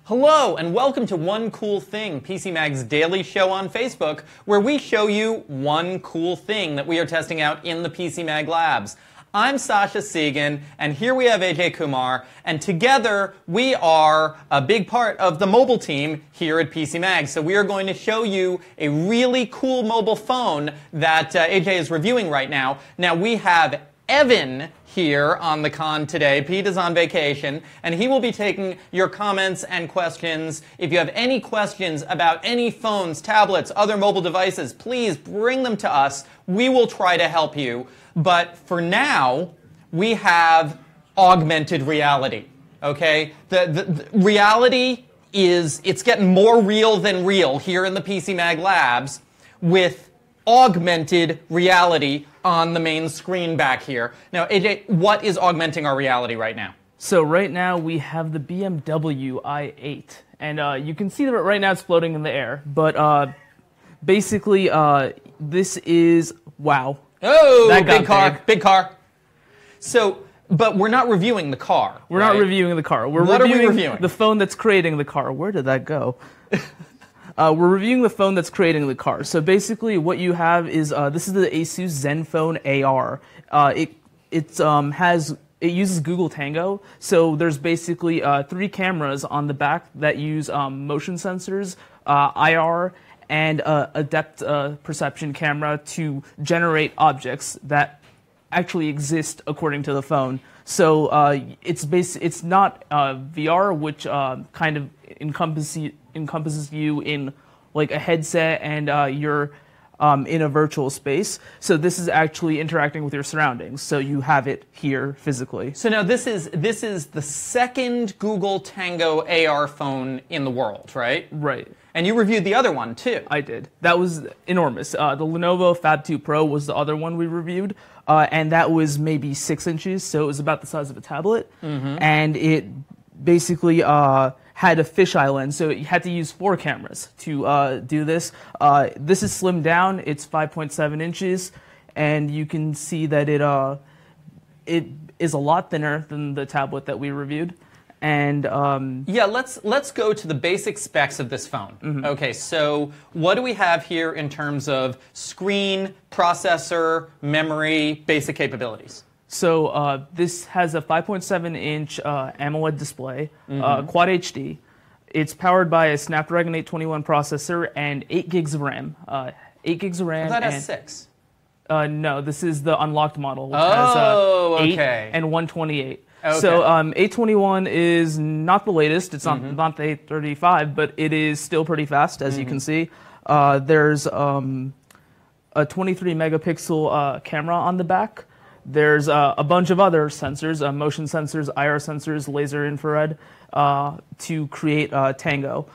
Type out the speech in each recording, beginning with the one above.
Hello, and welcome to One Cool Thing, PC Mag's daily show on Facebook, where we show you one cool thing that we are testing out in the PC Mag labs. I'm Sasha Segan, and here we have AJ Kumar, and together we are a big part of the mobile team here at PC Mag. So we are going to show you a really cool mobile phone that AJ is reviewing right now. Now we have Evan here on the con today. Pete is on vacation, and he will be taking your comments and questions. If you have any questions about any phones, tablets, other mobile devices, please bring them to us. We will try to help you. But for now, we have augmented reality, okay? The reality is, it's getting more real than real here in the PC Mag labs with augmented reality on the main screen back here. Now, AJ, what is augmenting our reality right now? So right now we have the BMW i8, and you can see that right now it's floating in the air. But basically, this is wow. Oh, big car, big car. So, but we're not reviewing the car. We're not reviewing the car. What are we reviewing? The phone that's creating the car. Where did that go? We're reviewing the phone that's creating the car. So basically what you have is, this is the Asus ZenFone AR. It uses Google Tango. So there's basically 3 cameras on the back that use motion sensors, IR, and a depth perception camera to generate objects that actually exist according to the phone. So it's not VR, which kind of encompasses you in like a headset and you're in a virtual space. So this is actually interacting with your surroundings. So you have it here physically. So now this is the second Google Tango AR phone in the world, right? Right. And you reviewed the other one too. I did. That was enormous. The Lenovo Fab 2 Pro was the other one we reviewed, and that was maybe 6 inches, so it was about the size of a tablet. Mm-hmm. And it basically had a fisheye lens, so you had to use 4 cameras to do this. This is slimmed down. It's 5.7 inches, and you can see that it is a lot thinner than the tablet that we reviewed. And yeah, let's go to the basic specs of this phone. Mm-hmm. Okay, so what do we have here in terms of screen, processor, memory, basic capabilities? So this has a 5.7-inch AMOLED display, mm-hmm. Quad HD. It's powered by a Snapdragon 821 processor and 8 gigs of RAM. 8 gigs of RAM. I thought it has 6. No, this is the unlocked model, which has 8 okay. and 128. Okay. So 821 is not the latest. It's not, mm-hmm. not the 835, but it is still pretty fast, as mm-hmm. you can see. There's a 23-megapixel camera on the back. There's a bunch of other sensors, motion sensors, IR sensors, laser infrared, to create Tango.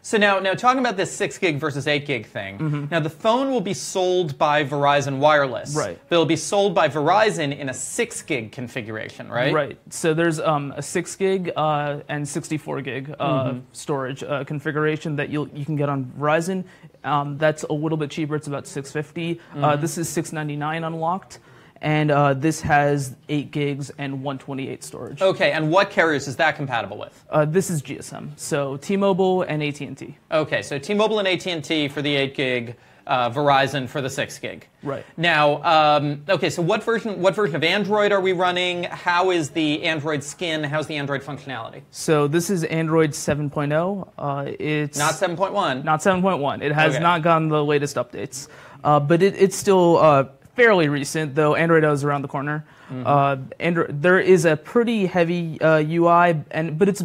So now talking about this 6 gig versus 8 gig thing, mm-hmm. now the phone will be sold by Verizon Wireless. Right. But it'll be sold by Verizon in a 6 gig configuration, right? Right. So there's a 6 gig and 64 gig mm-hmm. storage configuration that you can get on Verizon. That's a little bit cheaper. It's about $650. Mm-hmm. This is $699 unlocked. And this has 8 gigs and 128 storage. Okay, and what carriers is that compatible with? This is GSM, so T-Mobile and AT&T. Okay, so T-Mobile and AT&T for the 8 gig, Verizon for the 6 gig. Right. Now, okay, so what version of Android are we running? How is the Android skin? How's the Android functionality? So this is Android 7.0. It's not 7.1. Not 7.1. It has not gotten the latest updates, but it's still fairly recent, though Android is around the corner. Mm-hmm. There is a pretty heavy UI, but it's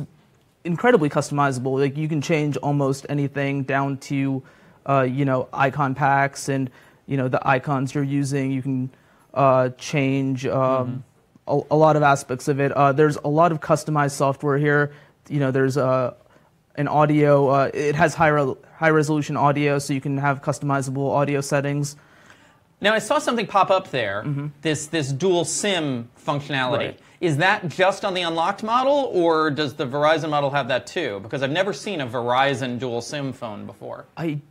incredibly customizable. Like you can change almost anything down to, icon packs and the icons you're using. You can change mm-hmm. a lot of aspects of it. There's a lot of customized software here. There's an audio. It has high resolution audio, so you can have customizable audio settings. Now, I saw something pop up there, mm-hmm. this dual SIM functionality. Right. Is that just on the unlocked model, or does the Verizon model have that too? Because I've never seen a Verizon dual SIM phone before. We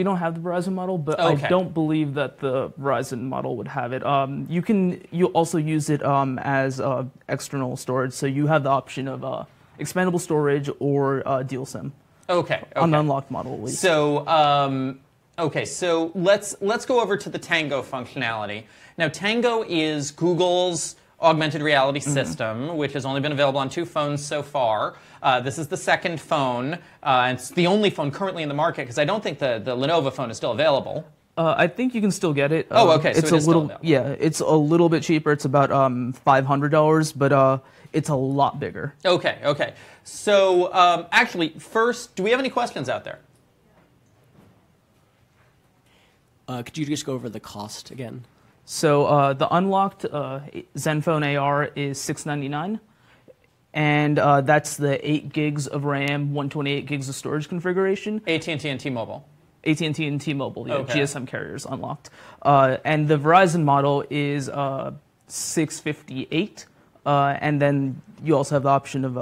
don't have the Verizon model, but okay. I don't believe that the Verizon model would have it. You also use it as external storage, so you have the option of expandable storage or dual SIM. Okay. On the unlocked model, at least. So, okay, so let's go over to the Tango functionality. Now, Tango is Google's augmented reality system, which has only been available on 2 phones so far. This is the second phone, and it's the only phone currently in the market, because I don't think the Lenovo phone is still available. I think you can still get it. Oh, okay, so it's it is still available. Yeah, it's a little bit cheaper. It's about $500, but it's a lot bigger. Okay, okay. So, actually, first, do we have any questions out there? Could you just go over the cost again? So the unlocked ZenFone AR is $699, and that's the 8 gigs of RAM, 128 gigs of storage configuration. AT&T and T-Mobile. AT&T and T-Mobile, yeah, Okay. GSM carriers unlocked. And the Verizon model is $658, and then you also have the option of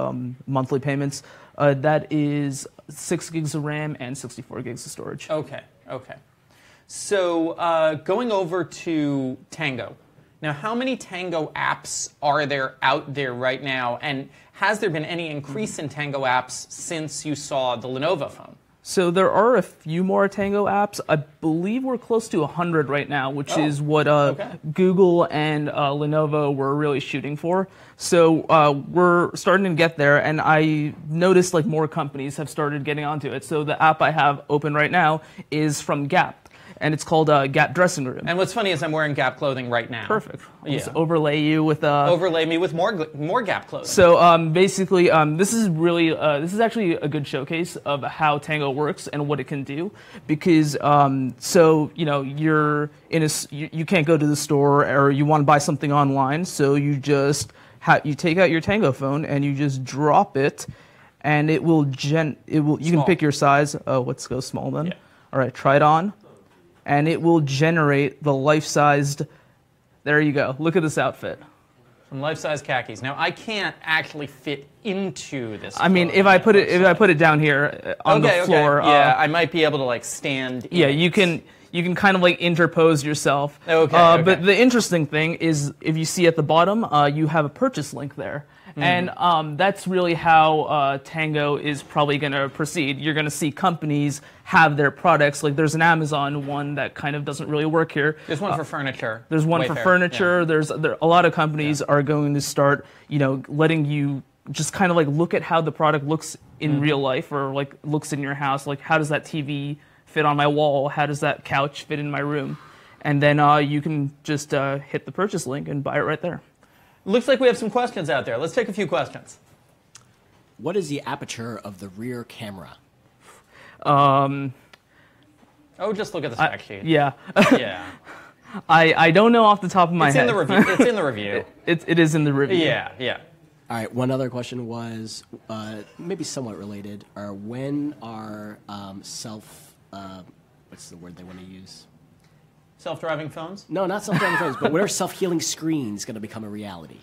monthly payments. That is 6 gigs of RAM and 64 gigs of storage. Okay, okay. So going over to Tango. Now, how many Tango apps are there out there right now? And has there been any increase in Tango apps since you saw the Lenovo phone? So there are a few more Tango apps. I believe we're close to 100 right now, which is what Google and Lenovo were really shooting for. So we're starting to get there, and I noticed like more companies have started getting onto it. So the app I have open right now is from Gap, and it's called Gap Dressing Room. And what's funny is I'm wearing Gap clothing right now. Perfect. I'll Yeah. just overlay you with Overlay me with more Gap clothing. So basically, this is actually a good showcase of how Tango works and what it can do, because so you know you're in a you can't go to the store or you want to buy something online, so you just you take out your Tango phone and you just drop it, and it will you can pick your size. Oh, let's go small then. Yeah. All right, try it on. And it will generate the life-sized, there you go, look at this outfit. Some life-size khakis. Now, I can't actually fit into this. I mean, if I put it down here on the floor. Okay. Yeah, I might be able to like stand in Yeah, it. you can kind of like interpose yourself. Okay. But the interesting thing is, if you see at the bottom, you have a purchase link there. And that's really how Tango is probably going to proceed. You're going to see companies have their products. Like there's an Amazon one that kind of doesn't really work here. There's one for furniture. There's one for furniture. Yeah. A lot of companies are going to start, letting you just kind of like look at how the product looks in real life, or like looks in your house. Like, how does that TV fit on my wall? How does that couch fit in my room? And then you can just hit the purchase link and buy it right there. Looks like we have some questions out there. Let's take a few questions. What is the aperture of the rear camera? Oh, just look at the spec sheet. Yeah. Yeah. I don't know off the top of my head. In the review. It's in the review. It is in the review. Yeah, yeah. All right, one other question was, maybe somewhat related, when are what's the word they want to use? Self-driving phones? No, not self-driving phones, but when are self-healing screens going to become a reality?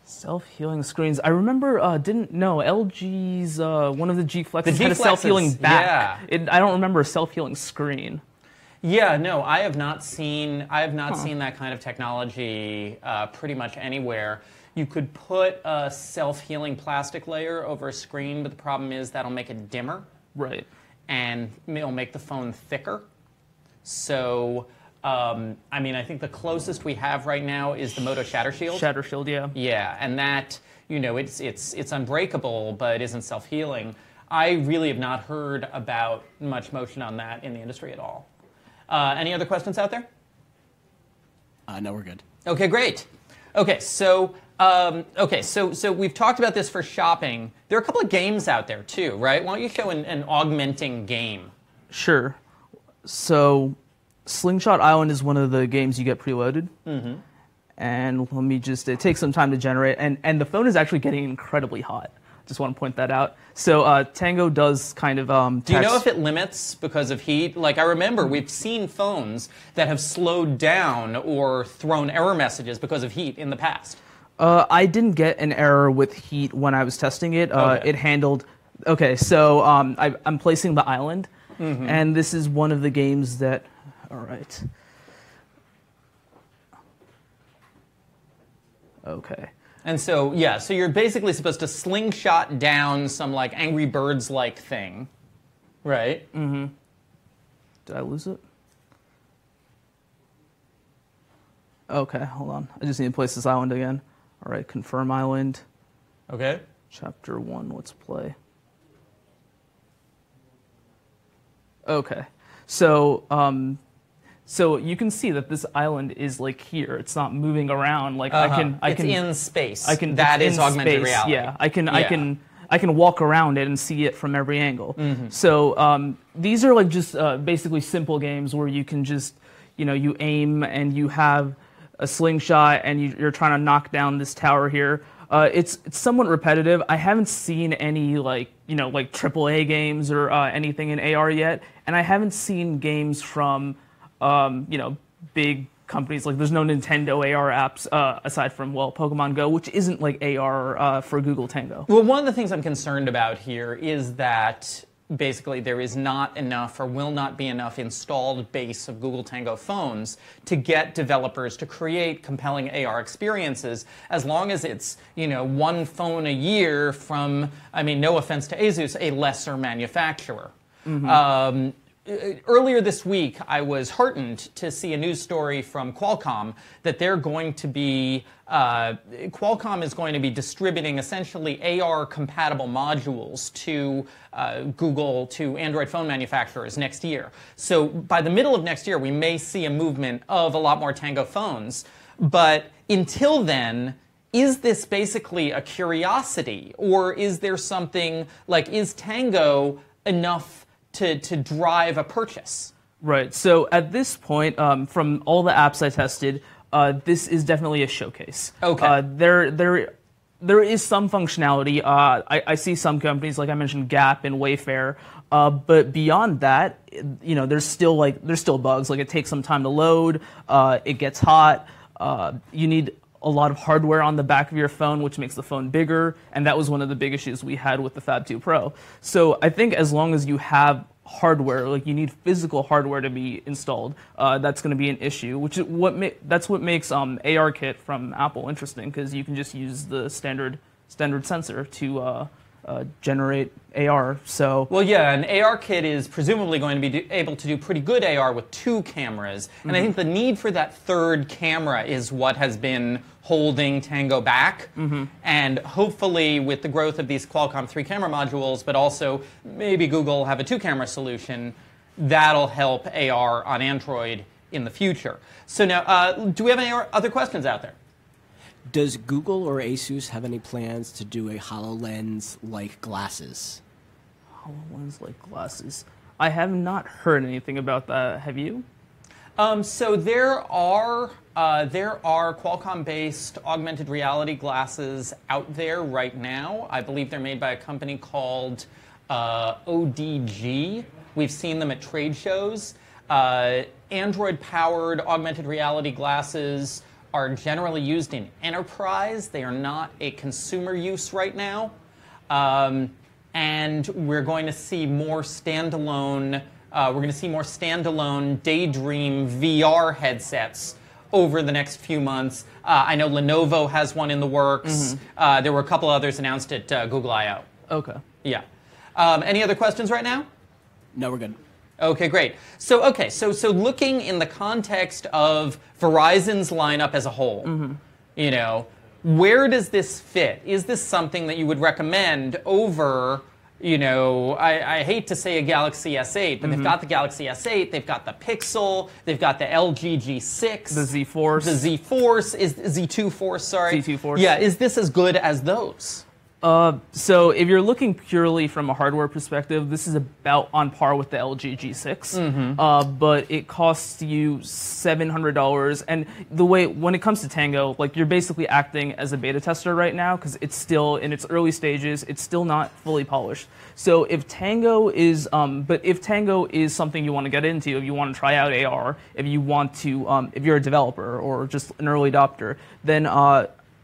Self-healing screens. I remember, LG's, one of the G Flexes had a Flexes, self-healing back. yeah. I don't remember a self-healing screen. Yeah, no, I have not seen seen that kind of technology pretty much anywhere. You could put a self-healing plastic layer over a screen, but the problem is that'll make it dimmer. Right. And it'll make the phone thicker. So, I mean, I think the closest we have right now is the Moto Shatter Shield. Shatter Shield, yeah. Yeah, and that, it's unbreakable, but isn't self-healing. I really have not heard about much motion on that in the industry at all. Any other questions out there? No, we're good. Okay, great. Okay, so we've talked about this for shopping. There are a couple of games out there too, right? Why don't you show an augmenting game? Sure. So, Slingshot Island is one of the games you get preloaded. Mm-hmm. And let me just, it takes some time to generate. And the phone is actually getting incredibly hot. Just want to point that out. So Tango does kind of Do you know if it limits because of heat? Like, I remember we've seen phones that have slowed down or thrown error messages because of heat in the past. I didn't get an error with heat when I was testing it. Okay. It handled... Okay, so I'm placing the island. Mm-hmm. And this is one of the games that... All right. Okay. And so, yeah, so you're basically supposed to slingshot down some like Angry Birds-like thing, right? Mm-hmm. Did I lose it? Okay, hold on. I just need to place this island again. All right, confirm island. Okay. Chapter 1, let's play. Okay, so so you can see that this island is like here. It's not moving around. Like I can. It's in space. That is augmented space. reality. Yeah, I can walk around it and see it from every angle. Mm-hmm. So these are like just basically simple games where you can just, you aim and you have a slingshot and you're trying to knock down this tower here. It's somewhat repetitive. I haven't seen any like AAA games or anything in AR yet, and I haven't seen games from big companies. Like there's no Nintendo AR apps aside from Pokemon Go, which isn't like AR for Google Tango. Well, one of the things I'm concerned about here is that basically there is not enough or will not be enough installed base of Google Tango phones to get developers to create compelling AR experiences, as long as it's, one phone a year from, no offense to Asus, a lesser manufacturer. Mm-hmm. Earlier this week, I was heartened to see a news story from Qualcomm that they're going to be, Qualcomm is going to be distributing essentially AR-compatible modules to Google, to Android phone manufacturers next year. So by the middle of next year, we may see a movement of a lot more Tango phones. But until then, is this basically a curiosity? Or is there something like, is Tango enough to drive a purchase? Right. So at this point, from all the apps I tested, this is definitely a showcase. Okay. There is some functionality. I see some companies, like I mentioned, Gap and Wayfair, but beyond that, there's still bugs. Like it takes some time to load. It gets hot. You need a lot of hardware on the back of your phone, which makes the phone bigger, and that was one of the big issues we had with the Fab 2 Pro. So I think as long as you have hardware, like you need physical hardware to be installed, that's going to be an issue, which is that's what makes ARKit from Apple interesting, because you can just use the standard sensor to generate AR. So well, yeah, and ARKit is presumably going to be able to do pretty good AR with 2 cameras, and I think the need for that third camera is what has been holding Tango back. And hopefully, with the growth of these Qualcomm 3-camera modules, but also maybe Google will have a 2-camera solution, that'll help AR on Android in the future. So now, do we have any other questions out there? Does Google or Asus have any plans to do a HoloLens-like glasses? HoloLens-like glasses? I have not heard anything about that. Have you? So there are Qualcomm-based augmented reality glasses out there right now. I believe they're made by a company called ODG. We've seen them at trade shows. Android-powered augmented reality glasses are generally used in enterprise. They are not a consumer use right now. And we're going to see more standalone Daydream VR headsets over the next few months. I know Lenovo has one in the works. There were a couple others announced at Google I/O. Okay. Yeah. Any other questions right now? No, we're good. Okay, great. So looking in the context of Verizon's lineup as a whole, where does this fit? Is this something that you would recommend over, I hate to say a Galaxy S8, but they've got the Galaxy S8, they've got the Pixel, they've got the LG G6. The Z Force. The Z Force, is Z2 Force, sorry. Z2 Force. Yeah, is this as good as those? So if you're looking purely from a hardware perspective, this is about on par with the LG G6, but it costs you $700. And when it comes to Tango, like you're basically acting as a beta tester right now, because it's still in its early stages. It's still not fully polished. So if Tango is, if Tango is something you want to get into, if you want to try out AR, if you want to, if you're a developer or just an early adopter, then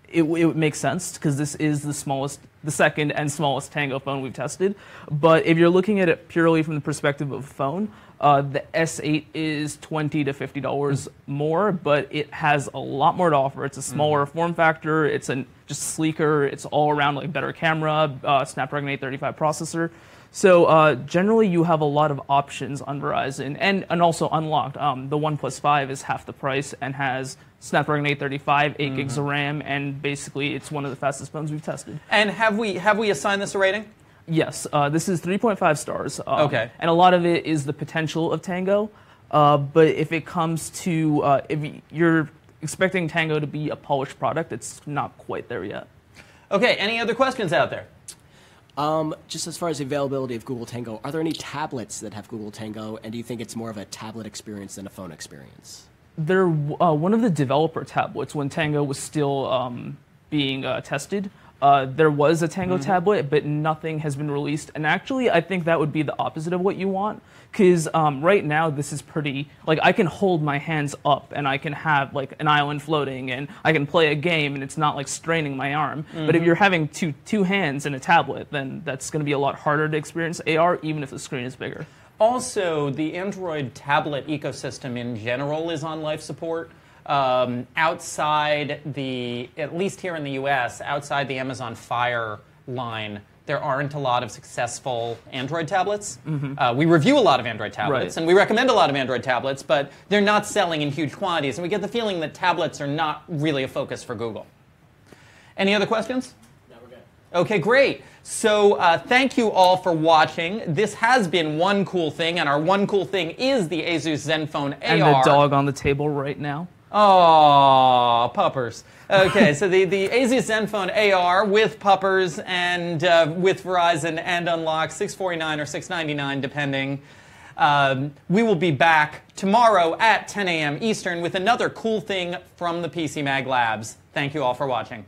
it would make sense, because this is the second and smallest Tango phone we've tested. But if you're looking at it purely from the perspective of a phone, the S8 is $20 to $50 more, but it has a lot more to offer. It's a smaller form factor. It's just sleeker. It's all around like better camera, Snapdragon 835 processor. So generally, you have a lot of options on Verizon, and also unlocked. The OnePlus 5 is half the price and has Snapdragon 835, 8 gigs of RAM, and basically it's one of the fastest phones we've tested. And have we assigned this a rating? Yes, this is 3.5 stars. Okay. And a lot of it is the potential of Tango. But if it comes to, if you're expecting Tango to be a polished product, it's not quite there yet. Okay, any other questions out there? Just as far as the availability of Google Tango, are there any tablets that have Google Tango, and do you think it's more of a tablet experience than a phone experience? They're one of the developer tablets when Tango was still being tested. There was a Tango tablet, but nothing has been released. And actually, I think that would be the opposite of what you want. Because right now, this is pretty, like, I can hold my hands up and I can have, like, an island floating and I can play a game and it's not, like, straining my arm. But if you're having two hands in a tablet, then that's going to be a lot harder to experience AR, even if the screen is bigger. Also, the Android tablet ecosystem in general is on life support. Outside the, at least here in the US, outside the Amazon Fire line, there aren't a lot of successful Android tablets. We review a lot of Android tablets, and we recommend a lot of Android tablets, but they're not selling in huge quantities, and we get the feeling that tablets are not really a focus for Google. Any other questions? No, we're good. Okay, great. So thank you all for watching. This has been One Cool Thing, and our One Cool Thing is the Asus ZenFone AR. And the dog on the table right now. Oh, puppers. Okay, so the Asus ZenFone AR with puppers and with Verizon and unlocked, $649 or $699 depending. We will be back tomorrow at 10 a.m. Eastern with another cool thing from the PC Mag Labs. Thank you all for watching.